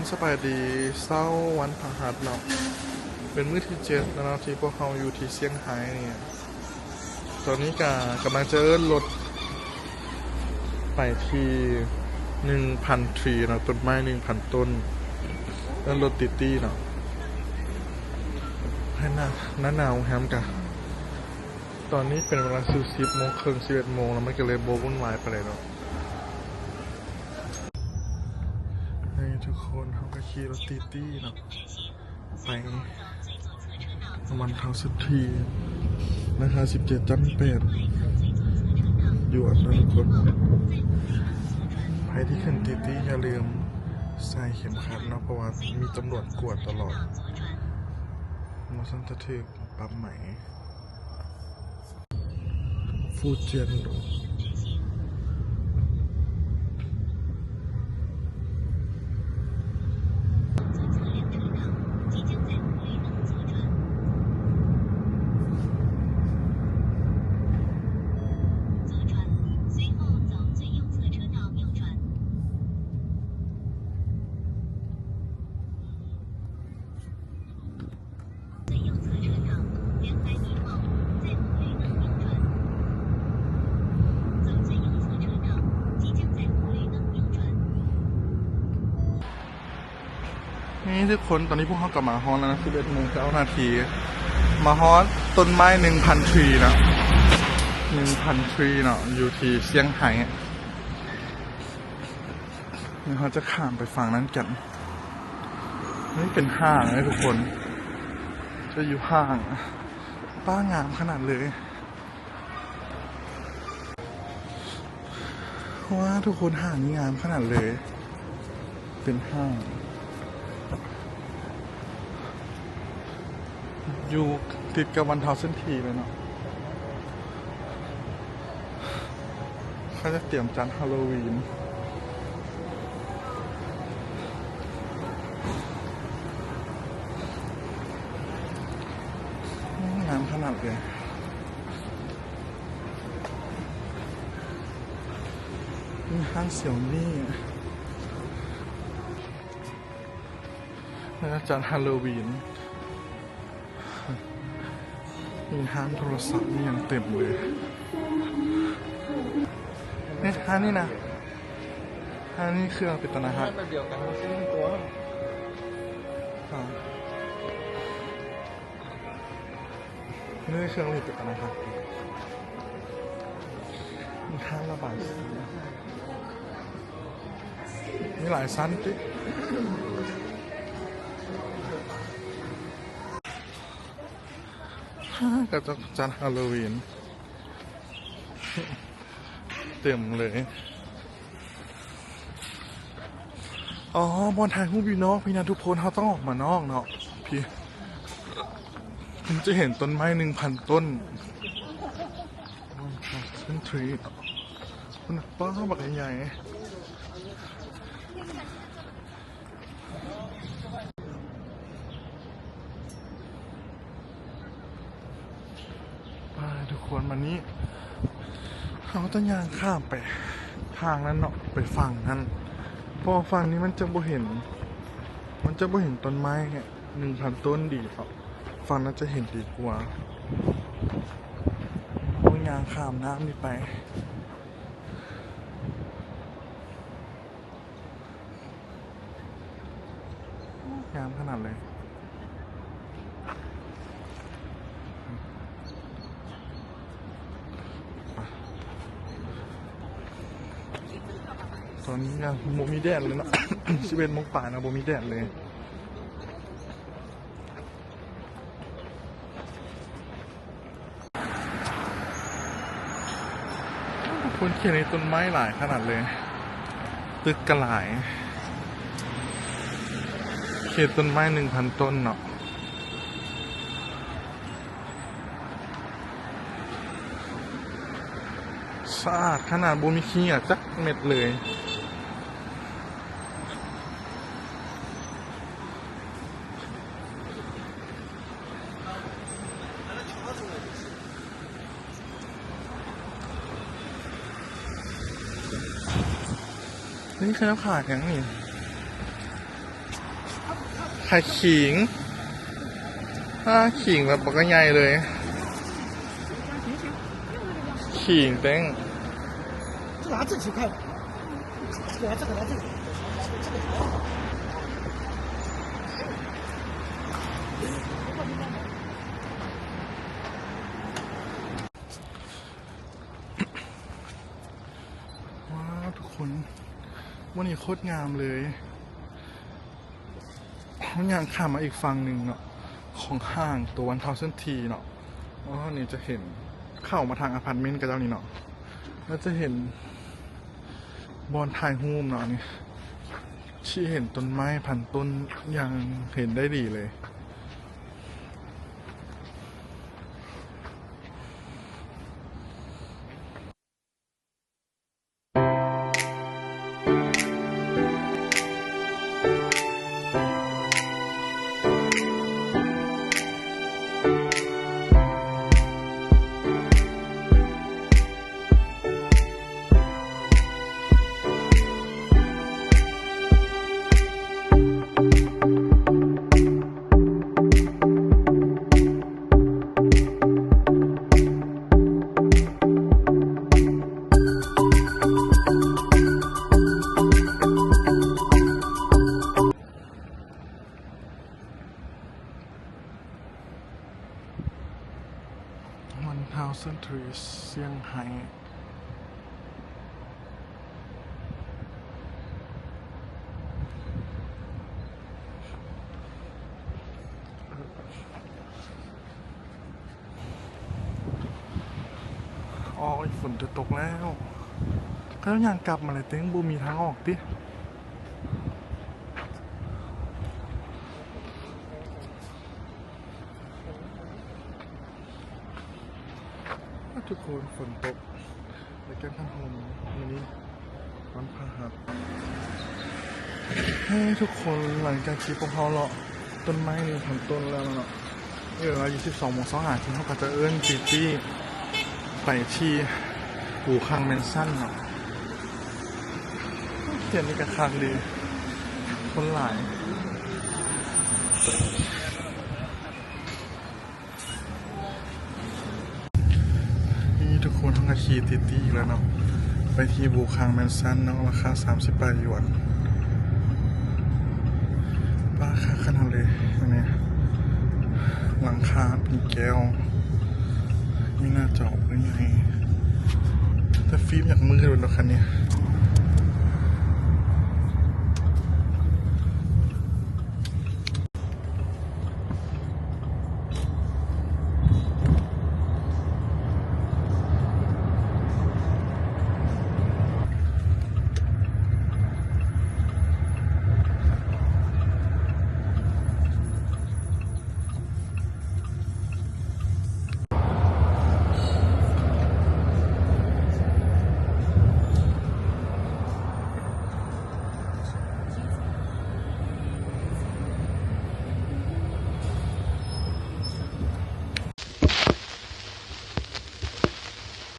สบายดีเศร้าวันพฤหัสเนาะเป็นมื้อที่7แล้วเนาะที่พวกเขาอยู่ที่เซี่ยงไฮ้เนี่ยตอนนี้กำลังจะเอิ้นรถไปที่ 1,000 ทรีเนาะต้นไม้ 1,000 ต้นเอิ้นรถติตี้เนาะให้หน้าหนาวแฮมกะตอนนี้เป็นเวลา10 โมงครึ่ง11 โมงแล้วมันก็เลยโบวุ่นวายไปเลยเนาะทุกคนเขาก็ขี่รถติตี้เนาะไปวันทางสุดทีนะคะ17.8อยู่อันนั้นทุกคนใครที่ขึ้นติตี้อย่าลืมใส่เข็มขัดนะเพราะว่ามีตำรวจกวดตลอดมาสันตะทึกปรับใหม่ฟูเจียนโดนี่ทุกคนตอนนี้พวกเขากลับมาฮอนแล้วนะ11 โมง 9 นาทีมาฮอนต้นไม้ 1,000 ทรีนะ 1,000 ทรีเนาะอยู่ที่เซี่ยงไฮ้นี่เขาจะข้ามไปฝั่งนั้นกันนี่เป็นห้างนะทุกคนจะอยู่ห้างป้างามขนาดเลยว้าทุกคนห้างนี้งามขนาดเลยเป็นห้างอยู่ติดกับวันเทาเส้นทีเลยเนาะเขาจะเตรียมจัดฮาโลวีนงามขนาดเลยนี่ห้างเสี่ยวมี่แล้วจัดฮาโลวีนมีห้างโทรศัพท์นี่ยังเต็มเลยนี่ห้างนี่นะห้างนี่เครื่องเป็นตนาฮะแบบเดียวกันไม่ใช่ตัวนี่เครื่องรีบเป็นตนาฮะมีห้างระบายสีมีหลายชั้นติก็จะจัดฮาโลวีนเต็มเลยอ๋อบอลถ่ายรูปอยู่นอกพี่นะทุกคนเขาต้องออกมานอกเนาะพี่ผมจะเห็นต้นไม้ 1,000 ต้นต้นทรีมันป้าบักใหญ่ทุกคนวันนี้เขาต้องย่างข้ามไปทางนั้นเนาะไปฝั่งนั้นเพราะฝั่งนี้มันจะบ่เห็นต้นไม้แค่1,000 ต้นดีครับฝั่งนั้นจะเห็นดีกว่าต้องย่างข้ามน้ำนี่ไปงามขนาดเลยตอนนี้ยังโมมีแดดเลยเนาะ 11 โมงป่านะโมมีแดดเลยคนเขียนในต้นไม้หลายขนาดเลยตึกกระหลายเขตต้นไม้ 1,000 ต้นเนาะสะอาดขนาดโมมีขี้อ่ะจักเม็ดเลยนี่คือน้ำขาดอย่างนี้ ไข่ขิงขิงแบบปกใหญ่เลยขิงเต้ง拿这去看，给他这个拿这个，这个。 ว้าวทุกคนวันนี้โคตรงามเลยเขาย่างข้ามมาอีกฝั่งหนึ่งเนาะของห้างตัววันทาวเซนทีเนาะอ๋อนี่จะเห็นเข้ามาทางอพาร์ตเมนต์กับเจ้านี่เนาะแล้วจะเห็นบอนถ่ายรูปเนาะนี่ที่เห็นต้นไม้พันต้นยังเห็นได้ดีเลยวันทาวเซนทีเซี่ยงไฮ้อ๋อฝนจะตกแล้วแล้วยังกลับมาเลยเต้งบูมีทางออกดิทุกคนฝนตกในแก้มข้างหมวันนี้วันพฤหัสให้ทุกคนหลังจากคลิปของเขาเลาะต้นไม้นี่ผลต้นแล้วเนาะเวลา22:25ที่เขาก็จะเอื้อนจีจี้ไปที่หูคังแมนชั่นเนาะเขียนนี่กับคังดีคนหลายทุกคนทั้งอาคีติตี้แล้วเนาะไปที่บูคังแมนซันเนาะราคา38 หยวนราคาขนาดเลยอันนี้หลังคาเป็นแก้วมีหน้าจอเป็นไงแต่ฟิล์มอยากมือดูนะคันนี้